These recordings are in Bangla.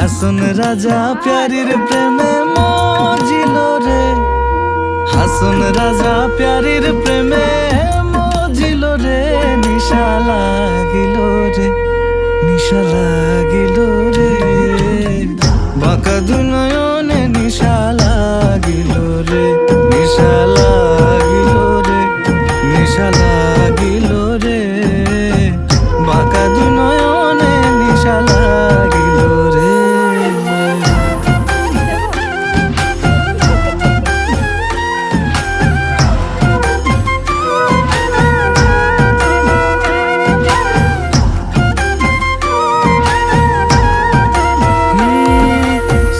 হাসন রাজা প্যারির প্রেমে মজিল রে, হাসন রাজা প্যারির প্রেমে মজিল রে। নিশা লাগিল রে, নিশা লাগিল রে, বাঁকা দুনয়নে নিশা লাগিল রে, নিশা লাগিল রে, নিশা লাগিল রে, বাঁকা দুনয়নে নিশা লাগিল রে।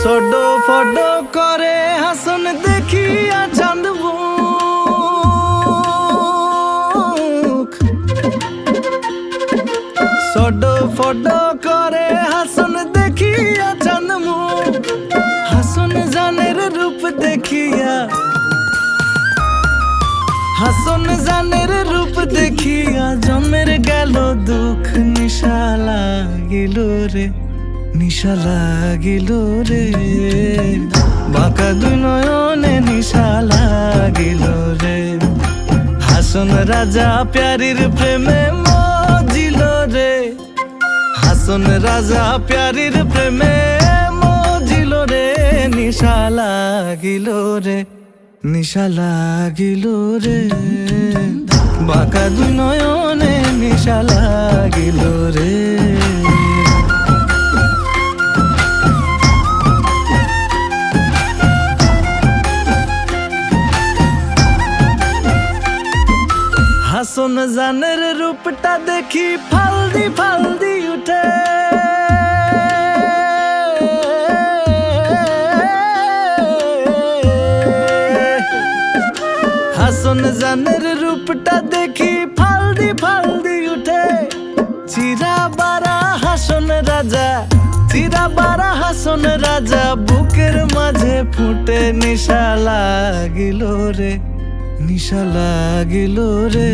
সডো ফডো করে হাসন দেখিয়া চাঁদ মুখ, সডো ফডো করে হাসন দেখিয়া চাঁদ মুখ। হাসন জানের রূপ দেখিয়া, হাসন জানের রূপ দেখিয়া জন্মের গেল দুঃখ। নিশা লাগিল রে, নিশা লাগিল রে, বাঁকা দুই নয়নে নিশা লাগিল রে। হাসন রাজা প্যারির প্রেমে মজিল রে, হাসন রাজা প্যারির প্রেমে মজিল রে। নিশা লাগিল রে, নিশা লাগিল রে, বাঁকা দুই নয়নে নিশা লাগিল রে। হাসন জানের রূপটা দেখি ফালদি ফালদি উঠে, হাসন জানের রূপটা দেখি ফালদি ফালদি উঠে। চিরা বারা হাসন রাজা, চিরা বারা হাসন রাজা বুকের মাঝে ফুটে। নিশা লাগিল রে, নিশা লাগিল রে,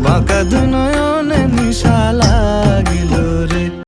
বাঁকা দুই নয়নে নিশা লাগিল রে।